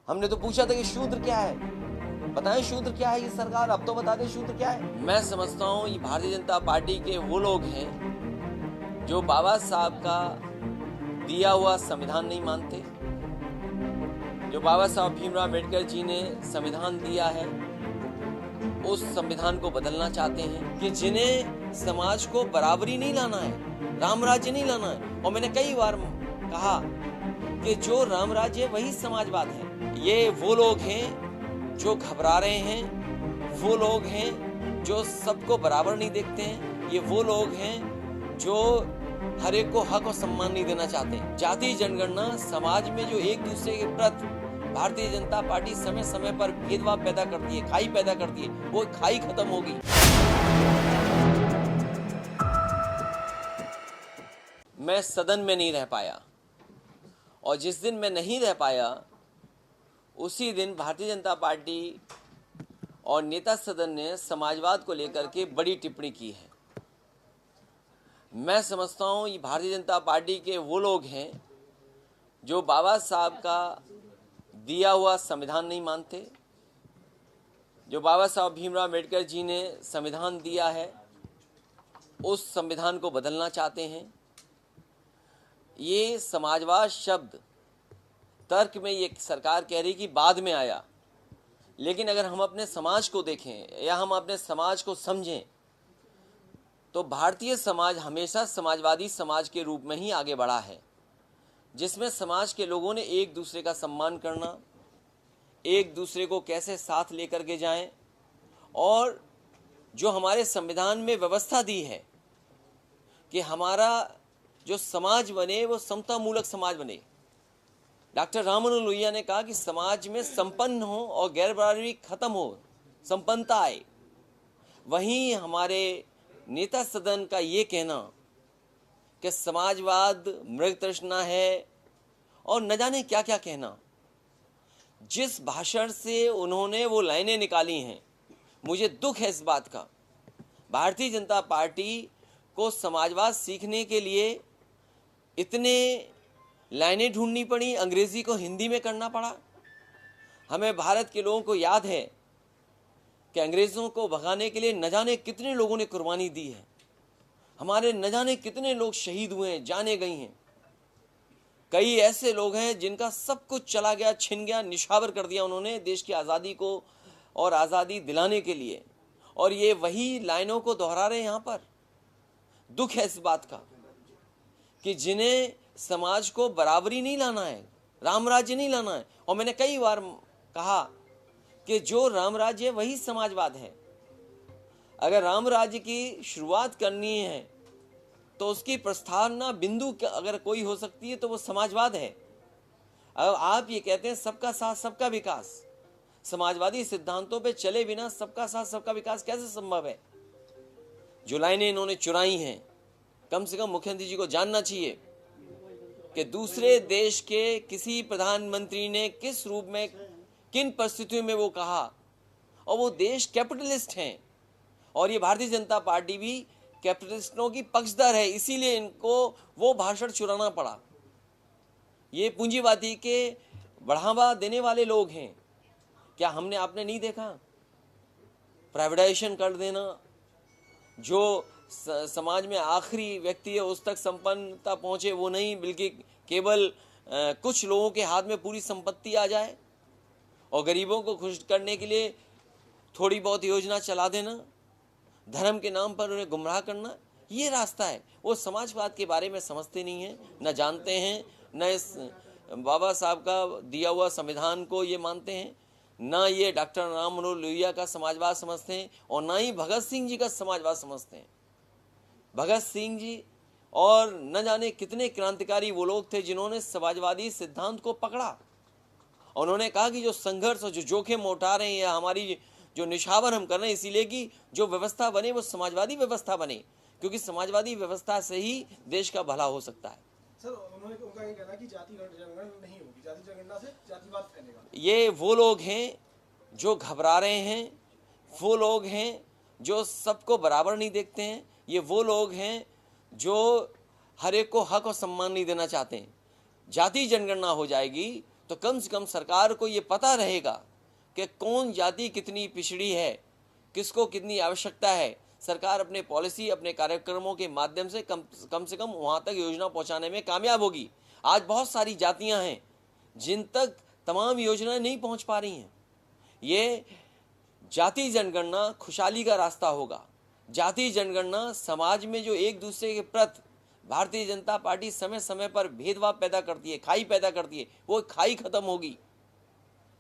हमने तो पूछा था कि शूद्र क्या है, बताएं शूद्र क्या है ये सरकार, अब तो बता दें शूद्र क्या है। मैं समझता हूँ ये भारतीय जनता पार्टी के वो लोग हैं जो बाबा साहब का दिया हुआ संविधान नहीं मानते, जो बाबा साहब भीमराव अम्बेडकर जी ने संविधान दिया है उस संविधान को बदलना चाहते हैं, कि जिन्हें समाज को बराबरी नहीं लाना है, राम राज्य नहीं लाना है। और मैंने कई बार कहा कि जो राम राज्य वही समाजवाद है। ये वो लोग हैं जो घबरा रहे हैं, वो लोग हैं जो सबको बराबर नहीं देखते हैं, ये वो लोग हैं जो हर एक को हक और सम्मान नहीं देना चाहते हैं। जाति जनगणना समाज में जो एक दूसरे के प्रति भारतीय जनता पार्टी समय समय पर भेदभाव पैदा करती है, खाई पैदा करती है, वो खाई खत्म होगी। मैं सदन में नहीं रह पाया और जिस दिन मैं नहीं रह पाया उसी दिन भारतीय जनता पार्टी और नेता सदन ने समाजवाद को लेकर के बड़ी टिप्पणी की है। मैं समझता हूँ ये भारतीय जनता पार्टी के वो लोग हैं जो बाबा साहब का दिया हुआ संविधान नहीं मानते, जो बाबा साहब भीमराव अम्बेडकर जी ने संविधान दिया है उस संविधान को बदलना चाहते हैं। ये समाजवाद शब्द तर्क में ये सरकार कह रही कि बाद में आया, लेकिन अगर हम अपने समाज को देखें या हम अपने समाज को समझें तो भारतीय समाज हमेशा समाजवादी समाज के रूप में ही आगे बढ़ा है, जिसमें समाज के लोगों ने एक दूसरे का सम्मान करना, एक दूसरे को कैसे साथ लेकर के जाएं, और जो हमारे संविधान में व्यवस्था दी है कि हमारा जो समाज बने वो समता मूलक समाज बने। डॉक्टर राममनोहर लोहिया ने कहा कि समाज में संपन्न हो और गैर बराबरी खत्म हो, संपन्नता आए। वहीं हमारे नेता सदन का ये कहना कि समाजवाद मृग तृष्णा है और न जाने क्या क्या कहना, जिस भाषण से उन्होंने वो लाइनें निकाली हैं, मुझे दुख है इस बात का। भारतीय जनता पार्टी को समाजवाद सीखने के लिए इतने लाइनें ढूंढनी पड़ी, अंग्रेजी को हिंदी में करना पड़ा। हमें भारत के लोगों को याद है कि अंग्रेजों को भगाने के लिए न जाने कितने लोगों ने कुर्बानी दी है, हमारे न जाने कितने लोग शहीद हुए हैं, जाने गई हैं। कई ऐसे लोग हैं जिनका सब कुछ चला गया, छिन गया, निछावर कर दिया उन्होंने देश की आज़ादी को और आज़ादी दिलाने के लिए, और ये वही लाइनों को दोहरा रहे हैं। यहाँ पर दुख है इस बात का कि जिन्हें समाज को बराबरी नहीं लाना है, राम राज्य नहीं लाना है। और मैंने कई बार कहा कि जो राम राज्य है वही समाजवाद है। अगर राम राज्य की शुरुआत करनी है तो उसकी प्रस्तावना बिंदु अगर कोई हो सकती है तो वो समाजवाद है। अब आप ये कहते हैं सबका साथ सबका विकास, समाजवादी सिद्धांतों पे चले बिना सबका साथ सबका विकास कैसे संभव है? जो लाइनें इन्होंने चुराई हैं, कम से कम मुख्यमंत्री जी को जानना चाहिए कि दूसरे देश के किसी प्रधानमंत्री ने किस रूप में, किन परिस्थितियों में वो कहा, और वो देश कैपिटलिस्ट हैं और ये भारतीय जनता पार्टी भी कैपिटलिस्टों की पक्षधर है, इसीलिए इनको वो भाषण चुराना पड़ा। ये पूंजीवादी के बढ़ावा देने वाले लोग हैं। क्या हमने आपने नहीं देखा प्राइवेटाइजेशन कर देना, जो समाज में आखिरी व्यक्ति है उस तक संपन्नता पहुंचे वो नहीं, बल्कि केवल कुछ लोगों के हाथ में पूरी संपत्ति आ जाए, और गरीबों को खुश करने के लिए थोड़ी बहुत योजना चला देना, धर्म के नाम पर उन्हें गुमराह करना, ये रास्ता है। वो समाजवाद के बारे में समझते नहीं हैं, न जानते हैं, न इस बाबा साहब का दिया हुआ संविधान को ये मानते हैं, ना ये डॉक्टर राममनोहर लोहिया का समाजवाद समझते हैं, और ना ही भगत सिंह जी का समाजवाद समझते हैं। भगत सिंह जी और न जाने कितने क्रांतिकारी वो लोग थे जिन्होंने समाजवादी सिद्धांत को पकड़ा। उन्होंने कहा कि जो संघर्ष और जो जोखिम उठा रहे हैं या हमारी जो निछावर हम कर रहे हैं, इसीलिए कि जो व्यवस्था बने वो समाजवादी व्यवस्था बने, क्योंकि समाजवादी व्यवस्था से ही देश का भला हो सकता है। सर, उनका ये कहना कि जाति जनगणना नहीं होगी, जाति जनगणना से जातिवाद फैलेगा। ये वो लोग हैं जो घबरा रहे हैं, वो लोग हैं जो सबको बराबर नहीं देखते हैं, ये वो लोग हैं जो हर एक को हक और सम्मान नहीं देना चाहते हैं। जाति जनगणना हो जाएगी तो कम से कम सरकार को ये पता रहेगा कि कौन जाति कितनी पिछड़ी है, किसको कितनी आवश्यकता है। सरकार अपने पॉलिसी, अपने कार्यक्रमों के माध्यम से कम से कम वहाँ तक योजना पहुँचाने में कामयाब होगी। आज बहुत सारी जातियाँ हैं जिन तक तमाम योजनाएं नहीं पहुँच पा रही हैं। ये जाति जनगणना खुशहाली का रास्ता होगा। जाति जनगणना समाज में जो एक दूसरे के प्रति भारतीय जनता पार्टी समय समय पर भेदभाव पैदा करती है, खाई पैदा करती है, वो खाई खत्म होगी।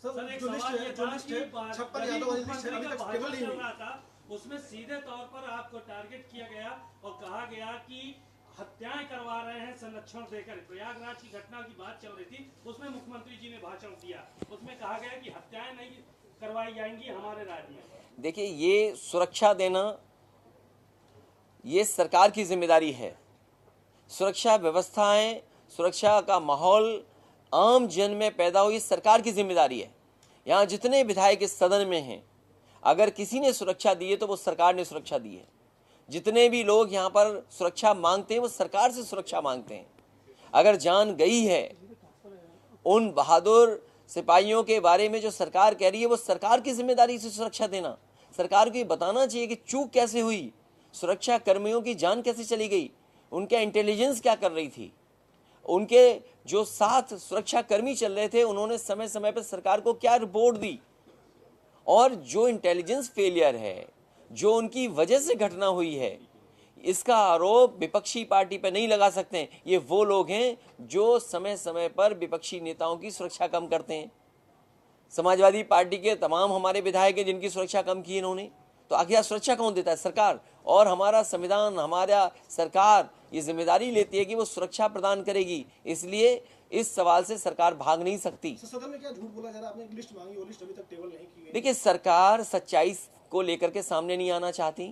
सर, एक जो सवाल ये था लिस्ट कि है 56 यादव वाली लिस्ट है, अभी तक भाषण टेबल नहीं चल हुई। रहा था, उसमें सीधे तौर पर आपको टारगेट किया गया और कहा गया कि हत्याएं करवा रहे हैं संरक्षण देकर। प्रयागराज की घटना की बात चल रही थी, उसमें मुख्यमंत्री जी ने भाषण दिया, उसमें कहा गया कि हत्याएं नहीं करवाई जाएंगी हमारे राज्य में। देखिए, ये सुरक्षा देना ये सरकार की जिम्मेदारी है। सुरक्षा व्यवस्थाएं, सुरक्षा का माहौल आम जन में पैदा हो, ये सरकार की जिम्मेदारी है। यहाँ जितने विधायक इस सदन में हैं, अगर किसी ने सुरक्षा दी है तो वो सरकार ने सुरक्षा दी है। जितने भी लोग यहाँ पर सुरक्षा मांगते हैं वो सरकार से सुरक्षा मांगते हैं। अगर जान गई है, उन बहादुर सिपाहियों के बारे में जो सरकार कह रही है, वो सरकार की जिम्मेदारी से सुरक्षा देना। सरकार को ये बताना चाहिए कि चूक कैसे हुई, सुरक्षा कर्मियों की जान कैसे चली गई, उनका इंटेलिजेंस क्या कर रही थी, उनके जो साथ सुरक्षा कर्मी चल रहे थे उन्होंने समय समय पर सरकार को क्या रिपोर्ट दी। और जो इंटेलिजेंस फेलियर है, जो उनकी वजह से घटना हुई है, इसका आरोप विपक्षी पार्टी पर नहीं लगा सकते। ये वो लोग हैं जो समय समय पर विपक्षी नेताओं की सुरक्षा कम करते हैं। समाजवादी पार्टी के तमाम हमारे विधायक हैं जिनकी सुरक्षा कम की इन्होंने, तो आखिर सुरक्षा कौन देता है? सरकार। और हमारा संविधान, हमारा सरकार ये जिम्मेदारी लेती है कि वो सुरक्षा प्रदान करेगी। इसलिए इस सवाल से सरकार भाग नहीं सकती। सदन में क्या झूठ बोला जा रहा है? आपने एक लिस्ट मांगी, वो लिस्ट अभी तक टेबल नहीं की गई। देखिए, सरकार सच्चाई को लेकर के सामने नहीं आना चाहती।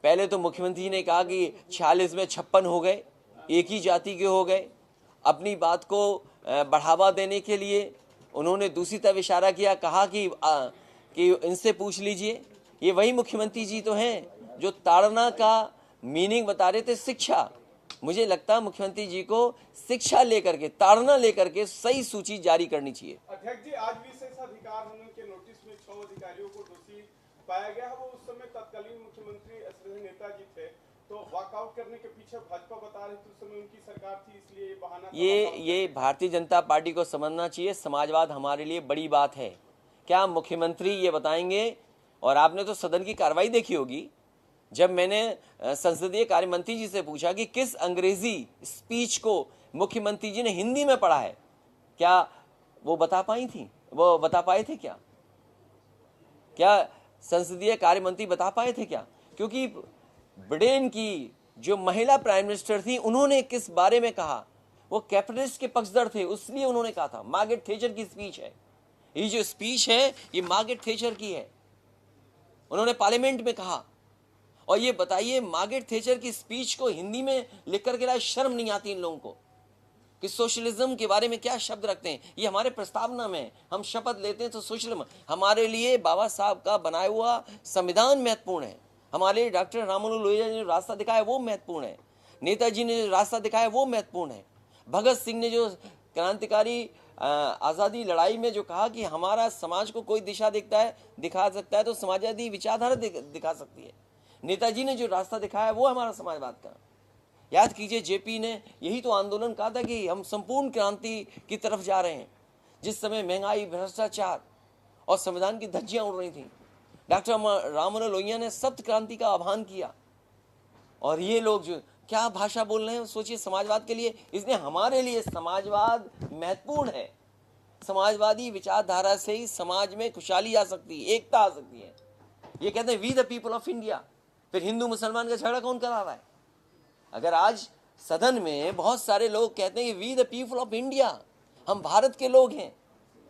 पहले तो मुख्यमंत्री ने कहा कि 46 में 56 हो गए, एक ही जाति के हो गए। अपनी बात को बढ़ावा देने के लिए उन्होंने दूसरी तरफ इशारा किया, कहा कि इनसे पूछ लीजिए। ये वही मुख्यमंत्री जी तो हैं जो ताड़ना का मीनिंग बता रहे थे, शिक्षा। मुझे लगता है मुख्यमंत्री जी को शिक्षा लेकर के, ताड़ना लेकर के सही सूची जारी करनी चाहिए। अध्यक्ष जी, आज विशेष अधिकार होने के नोटिस में 6 अधिकारियों को दोषी पाया गया। वो उस समय तत्कालीन मुख्यमंत्री श्रद्धेय नेताजी थे, तो वॉकआउट करने के पीछे भाजपा बता रही थी उस समय उनकी सरकार थी, इसलिए बहाना। ये भारतीय जनता पार्टी को समझना चाहिए, समाजवाद हमारे लिए बड़ी बात है। क्या मुख्यमंत्री ये बताएंगे? और आपने तो सदन की कार्रवाई देखी होगी, जब मैंने संसदीय कार्य मंत्री जी से पूछा कि किस अंग्रेजी स्पीच को मुख्यमंत्री जी ने हिंदी में पढ़ा है, क्या वो बता पाई थी? वो बता पाए थे क्या? क्या संसदीय कार्य मंत्री बता पाए थे क्या? क्योंकि ब्रिटेन की जो महिला प्राइम मिनिस्टर थी, उन्होंने किस बारे में कहा, वो कैपिटलिस्ट के पक्षधर थे, इसलिए उन्होंने कहा था। मार्गरेट थैचर की स्पीच है ये, जो स्पीच है ये मार्गरेट थैचर की है, उन्होंने पार्लियामेंट में कहा। और ये बताइए, मार्गरेट थैचर की स्पीच को हिंदी में लिख करके लाए, शर्म नहीं आती इन लोगों को कि सोशलिज्म के बारे में क्या शब्द रखते हैं? ये हमारे प्रस्तावना में हम शपथ लेते हैं तो सोशलिज्म हमारे लिए बाबा साहब का बनाया हुआ संविधान महत्वपूर्ण है। हमारे लिए डॉक्टर राममनोहर लोहिया ने जो रास्ता दिखाया वो महत्वपूर्ण है, नेताजी ने जो रास्ता दिखाया वो महत्वपूर्ण है, भगत सिंह ने जो क्रांतिकारी आज़ादी लड़ाई में जो कहा कि हमारा समाज को कोई दिशा दिखा सकता है तो समाजवादी विचारधारा दिखा सकती है, नेताजी ने जो रास्ता दिखाया वो हमारा समाजवाद का। याद कीजिए, जेपी ने यही तो आंदोलन कहा था कि हम संपूर्ण क्रांति की तरफ जा रहे हैं, जिस समय महंगाई, भ्रष्टाचार और संविधान की धज्जियां उड़ रही थी। डॉक्टर राममनोहर लोहिया ने सप्त क्रांति का आह्वान किया, और ये लोग जो क्या भाषा बोल रहे हैं सोचिए समाजवाद के लिए। इसलिए हमारे लिए समाजवाद महत्वपूर्ण है। समाजवादी विचारधारा से ही समाज में खुशहाली आ सकती है, एकता आ सकती है। ये कहते हैं we the people of India, फिर हिंदू मुसलमान का झगड़ा कौन करा रहा है? अगर आज सदन में बहुत सारे लोग कहते हैं कि we the people of India, हम भारत के लोग हैं,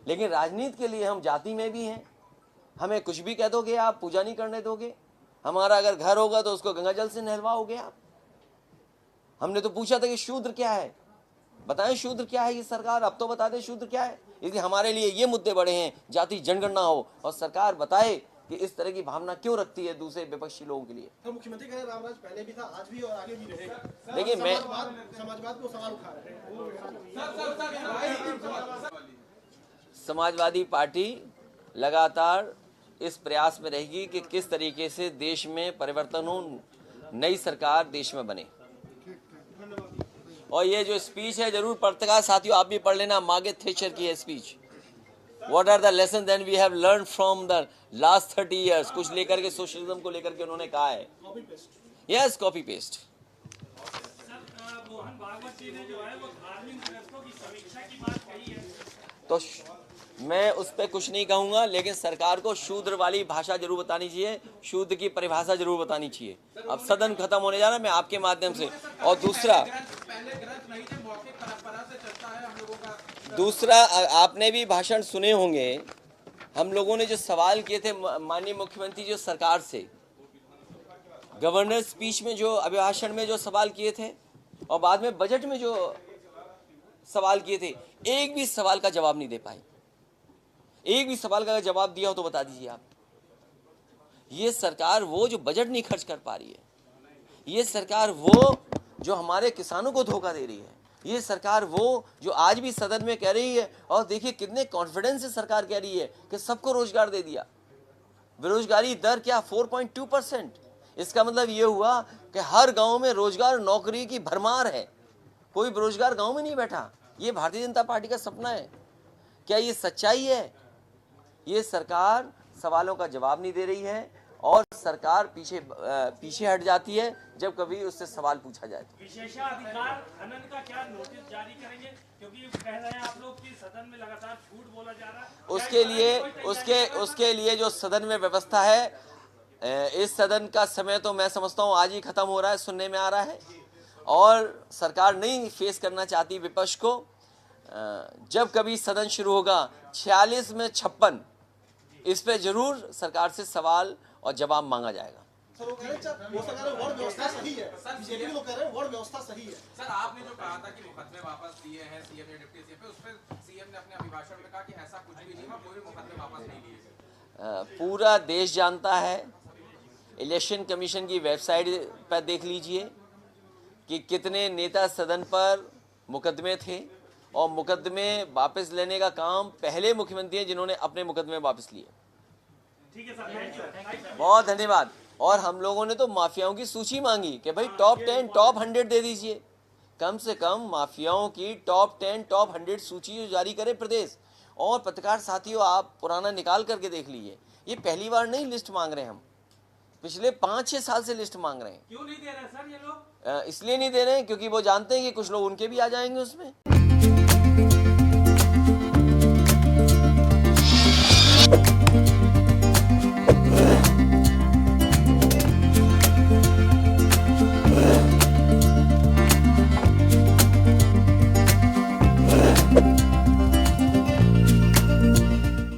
लेकिन राजनीति के लिए हम जाति में भी हैं। हमें कुछ भी कह दोगे आप, पूजा नहीं करने दोगे। हमारा अगर घर होगा तो उसको गंगा जल से नहलवाओगे आप। हमने तो पूछा था कि शूद्र क्या है, बताएं शूद्र क्या है ये सरकार, अब तो बता दे शूद्र क्या है। इसलिए हमारे लिए ये मुद्दे बड़े हैं, जाति जनगणना हो और सरकार बताए कि इस तरह की भावना क्यों रखती है दूसरे विपक्षी लोगों के लिए। तो मुख्यमंत्री कह रहे रामराज पहले भी था, आज भी और आगे भी रहेगा। देखिए, मैं समाजवाद को सवाल उठा रहे हैं। समाजवादी पार्टी लगातार इस प्रयास में रहेगी कि किस तरीके से देश में परिवर्तन हो, नई सरकार देश में बने। और ये जो स्पीच है जरूर पत्रकार साथियों आप भी पढ़ लेना, मार्गरेट थैचर की है speech. What are the lesson then we have learn from the last 30 years, कुछ लेकर के सोशलिज्म को लेकर के उन्होंने कहा है। Yes, copy paste. Sir Mohan Bhagwat ji ने जो है वो धार्मिक ग्रंथों की समीक्षा की बात कही है। तो मैं उस पर कुछ नहीं कहूंगा, लेकिन सरकार को शूद्र वाली भाषा जरूर बतानी चाहिए, शूद्र की परिभाषा जरूर बतानी चाहिए। अब सदन खत्म होने जा रहा है, मैं आपके माध्यम से। और दूसरा आपने भी भाषण सुने होंगे, हम लोगों ने जो सवाल किए थे माननीय मुख्यमंत्री जो सरकार से, गवर्नर स्पीच में जो अभिभाषण में जो सवाल किए थे और बाद में बजट में जो सवाल किए थे, एक भी सवाल का जवाब नहीं दे पाए। एक भी सवाल का जवाब दिया हो तो बता दीजिए आप। ये सरकार वो जो बजट नहीं खर्च कर पा रही है, ये सरकार वो जो हमारे किसानों को धोखा दे रही है, ये सरकार वो जो आज भी सदन में कह रही है, और देखिए कितने कॉन्फिडेंस से सरकार कह रही है कि सबको रोजगार दे दिया। बेरोजगारी दर क्या 4.2%। इसका मतलब ये हुआ कि हर गांव में रोजगार नौकरी की भरमार है, कोई बेरोजगार गांव में नहीं बैठा। ये भारतीय जनता पार्टी का सपना है क्या? ये सच्चाई है? ये सरकार सवालों का जवाब नहीं दे रही है और सरकार पीछे हट जाती है जब कभी उससे सवाल पूछा जाए। विशेषाधिकार हनन का क्या नोटिस जारी करेंगे? क्योंकि कह रहे हैं आप लोग कि सदन में लगातार झूठ बोला जा रहा है। उसके लिए जो सदन में व्यवस्था है, इस सदन का समय तो मैं समझता हूँ आज ही खत्म हो रहा है, सुनने में आ रहा है। और सरकार नहीं फेस करना चाहती विपक्ष को। जब कभी सदन शुरू होगा 46 में 56 इस पे जरूर सरकार से सवाल और जवाब मांगा जाएगा। सर वो कह रहे हैं वो सरकार वर्ड व्यवस्था सही है, बीजेपी लोग कह रहे हैं वर्ड व्यवस्था सही है। सर आपने जो कहा था कि मुकदमे वापस लिए हैं सीएम या डिप्टी सीएम पे, उस पर सीएम ने अपने अभिभाषण में कहा कि ऐसा कुछ भी नहीं हुआ, कोई भी मुकदमे वापस नहीं लिए। पूरा देश जानता है, इलेक्शन कमीशन की वेबसाइट पर देख लीजिए कि कितने नेता सदन पर मुकदमे थे, और मुकदमे वापस लेने का काम पहले मुख्यमंत्री हैं जिन्होंने अपने मुकदमे वापस लिए। ठीक है सर, थैंक यू। बहुत धन्यवाद। और हम लोगों ने तो माफियाओं की सूची मांगी कि भाई टॉप 10 टॉप 100 दे दीजिए, कम से कम माफियाओं की टॉप 10 टॉप 100 सूची जो जारी करे प्रदेश। और पत्रकार साथियों आप पुराना निकाल करके देख लीजिए, ये पहली बार नहीं लिस्ट मांग रहे हैं हम, पिछले 5-6 साल से लिस्ट मांग रहे हैं। क्यों नहीं दे रहे सर ये लोग? इसलिए नहीं दे रहे हैं क्योंकि वो जानते हैं कि कुछ लोग उनके भी आ जाएंगे उसमें।